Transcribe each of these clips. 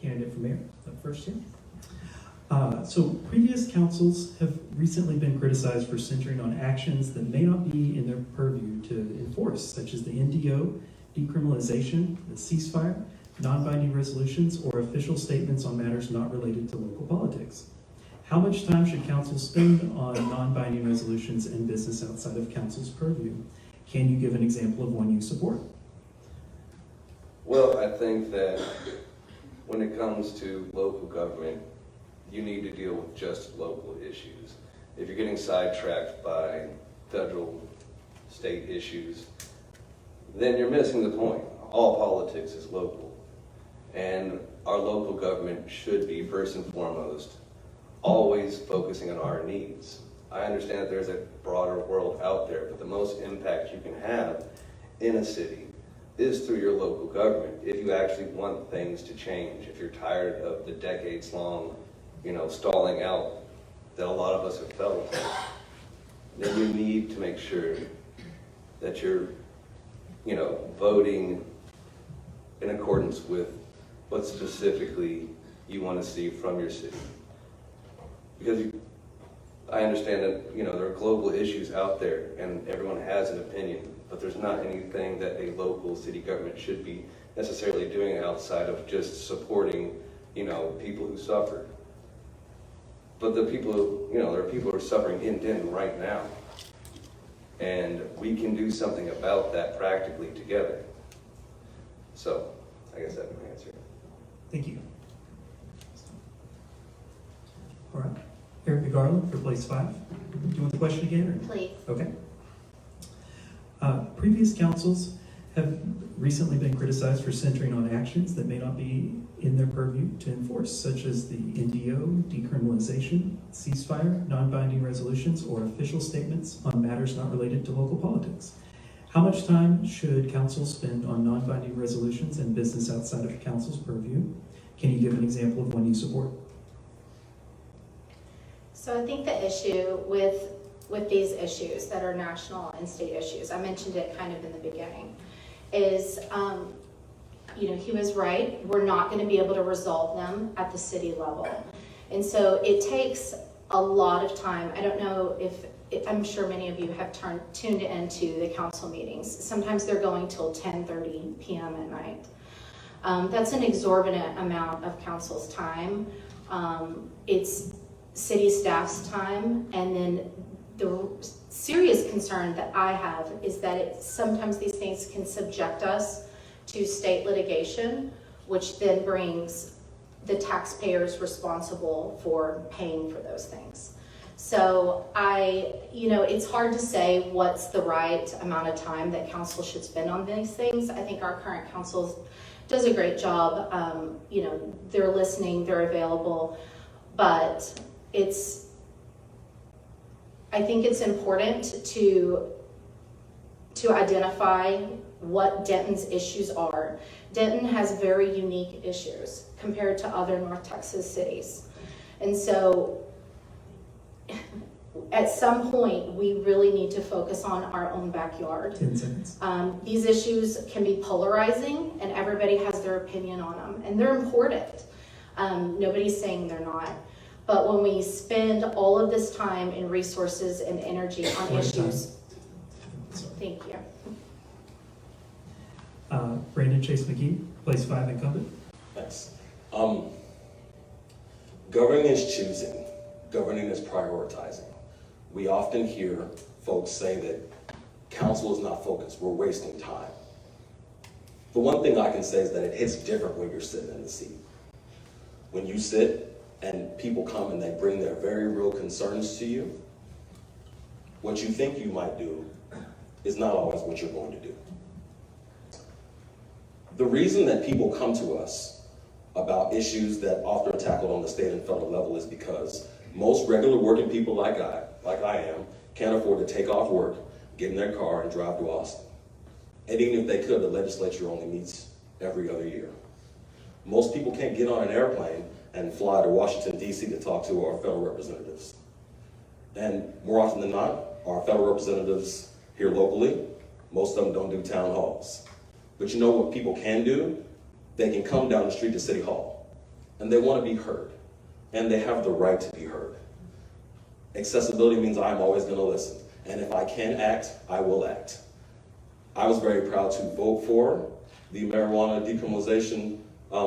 candidate for mayor, up first here. So previous councils have recently been criticized for centering on actions that may not be in their purview to enforce, such as the NDO, decriminalization, the ceasefire, non-binding resolutions, or official statements on matters not related to local politics. How much time should council spend on non-binding resolutions and business outside of council's purview? Can you give an example of one you support? Well, I think that when it comes to local government, you need to deal with just local issues. If you're getting sidetracked by federal, state issues, then you're missing the point. All politics is local. And our local government should be, first and foremost, always focusing on our needs. I understand that there's a broader world out there, but the most impact you can have in a city is through your local government. If you actually want things to change, if you're tired of the decades-long, stalling out that a lot of us have felt, then you need to make sure that you're, voting in accordance with what specifically you want to see from your city. Because I understand that, there are global issues out there and everyone has an opinion, but there's not anything that a local city government should be necessarily doing outside of just supporting, people who suffer. But the people who, there are people who are suffering in Denton right now. And we can do something about that practically together. So, I guess that's my answer. Thank you. All right. Erica Garland for place 5. Do you want the question again? Or? Please. Okay. Previous councils have recently been criticized for centering on actions that may not be in their purview to enforce, such as the NDO, decriminalization, ceasefire, non-binding resolutions, or official statements on matters not related to local politics. How much time should council spend on non-binding resolutions and business outside of council's purview? Can you give an example of one you support? So I think the issue with these issues that are national and state issues, I mentioned it kind of in the beginning, is, he was right. We're not going to be able to resolve them at the city level. And so it takes a lot of time. I don't know I'm sure many of you have tuned into the council meetings. Sometimes they're going till 10:30 p.m. at night. That's an exorbitant amount of council's time. It's city staff's time, and then the serious concern that I have is that sometimes these things can subject us to state litigation, which then brings the taxpayers responsible for paying for those things. So it's hard to say what's the right amount of time that council should spend on these things. I think our current council does a great job. They're listening, they're available, but I think it's important to identify what Denton's issues are. Denton has very unique issues compared to other North Texas cities. And so at some point, we really need to focus on our own backyard. 10 seconds. These issues can be polarizing and everybody has their opinion on them, and they're important. Nobody's saying they're not. But when we spend all of this time and resources and energy on issues, thank you. Brandon Chase McGee, place 5, Incumbent. Thanks. Governing is choosing. Governing is prioritizing. We often hear folks say that council is not focused. We're wasting time. The one thing I can say is that it hits different when you're sitting in the seat. When you sit and people come and they bring their very real concerns to you, what you think you might do is not always what you're going to do. The reason that people come to us about issues that often are tackled on the state and federal level is because most regular working people like I am can't afford to take off work, get in their car, and drive to Austin. And even if they could, the legislature only meets every other year. Most people can't get on an airplane and fly to Washington, D.C. to talk to our federal representatives. And more often than not, our federal representatives here locally, most of them don't do town halls. But you know what people can do? They can come down the street to City Hall. and they want to be heard, and they have the right to be heard. Accessibility means I'm always going to listen, and if I can act, I will act. I was very proud to vote for the marijuana decriminalization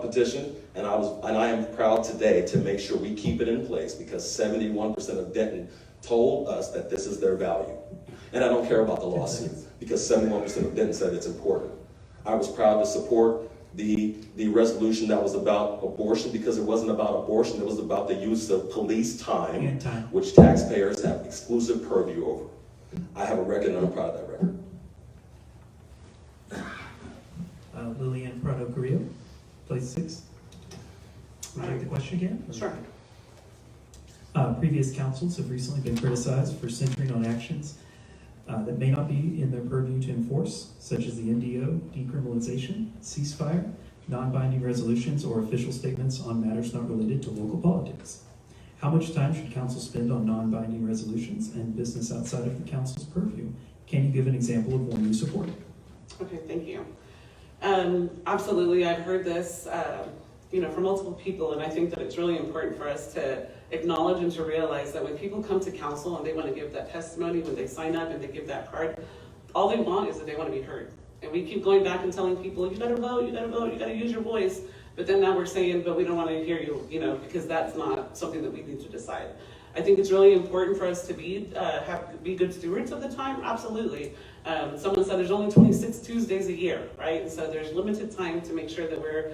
petition, and I am proud today to make sure we keep it in place because 71% of Denton told us that this is their value. And I don't care about the lawsuit because 71% of Denton said it's important. I was proud to support the resolution that was about abortion because it wasn't about abortion, it was about the use of police time, which taxpayers have exclusive purview over. I have a record and I'm proud of that record. Lilyan, Prado, Carrillo, place 6. Would you like the question again? Sure. Previous councils have recently been criticized for centering on actions that may not be in their purview to enforce, such as the NDO, decriminalization, ceasefire, non-binding resolutions, or official statements on matters not related to local politics. How much time should council spend on non-binding resolutions and business outside of the council's purview? Can you give an example of one you support? Okay, thank you. Absolutely, I've heard this, from multiple people, and I think that it's really important for us to acknowledge and to realize that when people come to council and they want to give that testimony, when they sign up and they give that card, all they want is that they want to be heard. And we keep going back and telling people, you gotta vote, you gotta vote, you gotta use your voice. But then now we're saying, but we don't want to hear you, because that's not something that we need to decide. I think it's really important for us to be good stewards of the time, absolutely. Someone said there's only 26 Tuesdays a year, right? And so there's limited time to make sure that we're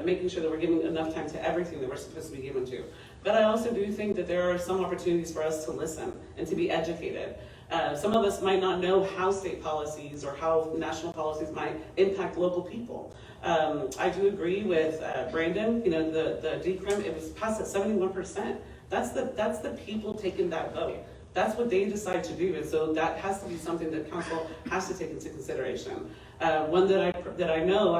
making sure that we're giving enough time to everything that we're supposed to be given to. But I also do think that there are some opportunities for us to listen and to be educated. Some of us might not know how state policies or how national policies might impact local people. I do agree with Brandon, the decrim, it was passed at 71%. That's the people taking that vote. That's what they decide to do, and so that has to be something that council has to take into consideration. One that I know,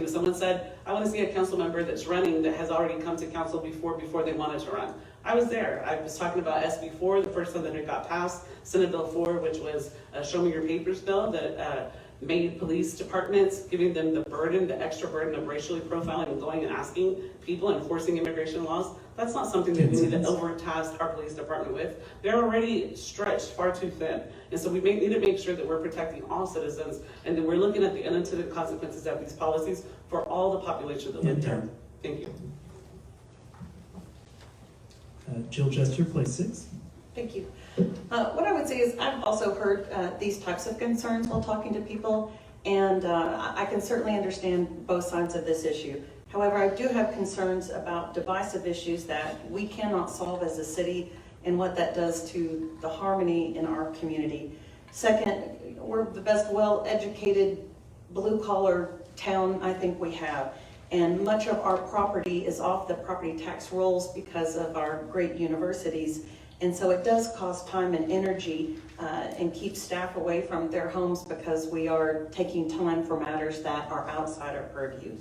someone said, I want to see a council member that's running that has already come to council before they wanted to run. I was there. I was talking about SB 4, the first time that it got passed, Senate Bill 4, which was a Show Me Your Papers bill that made police departments, giving them the extra burden of racially profiling and going and asking people and enforcing immigration laws. That's not something that we need to overtask our police department with. They're already stretched far too thin. And so we need to make sure that we're protecting all citizens and that we're looking at the unintended consequences of these policies for all the population that live there. Thank you. Jill Jester, place 6. Thank you. What I would say is I've also heard these types of concerns while talking to people, and I can certainly understand both sides of this issue. However, I do have concerns about divisive issues that we cannot solve as a city and what that does to the harmony in our community. Second, we're the best well-educated blue-collar town I think we have. And much of our property is off the property tax rolls because of our great universities. And so it does cost time and energy and keep staff away from their homes because we are taking time for matters that are outside our purview.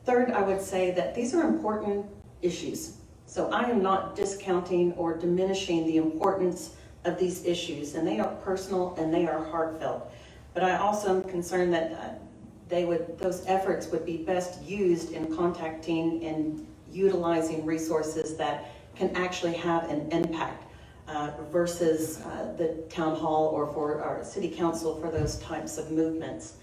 Third, I would say that these are important issues. So I am not discounting or diminishing the importance of these issues, and they are personal and they are heartfelt. But I also am concerned that those efforts would be best used in contacting and utilizing resources that can actually have an impact versus the town hall or for our city council for those types of movements.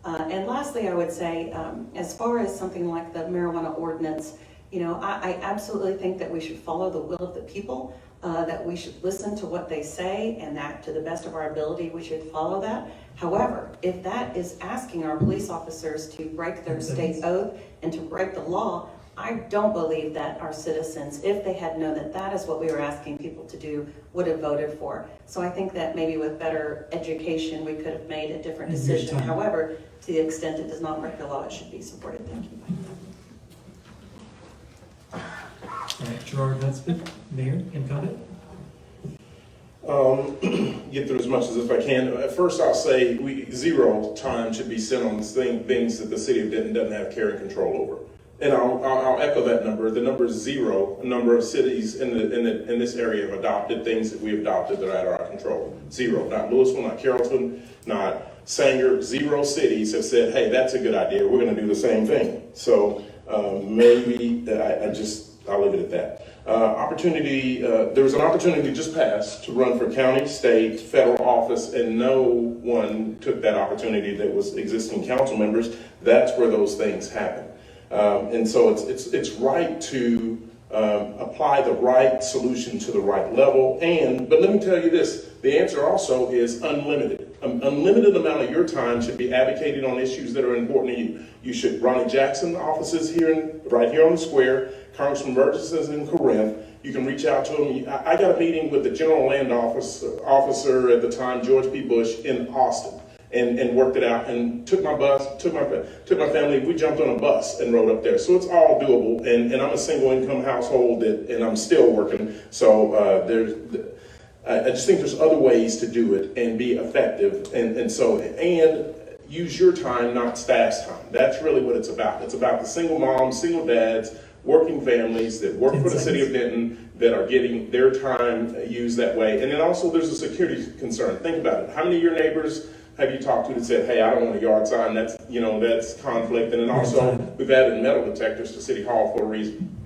And lastly, I would say, as far as something like the marijuana ordinance, I absolutely think that we should follow the will of the people, that we should listen to what they say, and that to the best of our ability, we should follow that. However, if that is asking our police officers to break their state oath and to break the law, I don't believe that our citizens, if they had known that that is what we were asking people to do, would have voted for. So I think that maybe with better education, we could have made a different decision. However, to the extent it does not break the law, it should be supported. Thank you. Gerard, Hudspeth, Mayor, Incumbent. Get through as much as if I can. First, I'll say zero time should be spent on things that the city of Denton doesn't have care and control over. And I'll echo that number. The number is zero. A number of cities in this area have adopted things that we have adopted that are out of our control. Zero. Not Louisville, not Carrollton, not Sanger. 0 cities have said, hey, that's a good idea. We're going to do the same thing. So I'll leave it at that. There was an opportunity just passed to run for county, state, federal office, and no one took that opportunity that was existing council members. That's where those things happen. And so it's right to apply the right solution to the right level. But let me tell you this, the answer also is unlimited. An unlimited amount of your time should be advocating on issues that are important to you. You should, Ronnie Jackson offices right here on the square, Congressman Burgess is in Corinth. You can reach out to him. I got a meeting with the general land officer at the time, George P. Bush, in Austin, and worked it out, and took my family, we jumped on a bus and rode up there. So it's all doable, and I'm a single income household, and I'm still working. So I just think there's other ways to do it and be effective, and use your time, not staff's time. That's really what it's about. It's about the single moms, single dads, working families that work for the city of Denton that are getting their time used that way. And then also there's a security concern. Think about it. How many of your neighbors have you talked to that said, hey, I don't want a yard sign, that's conflict. And then also we've added metal detectors to City Hall for a reason.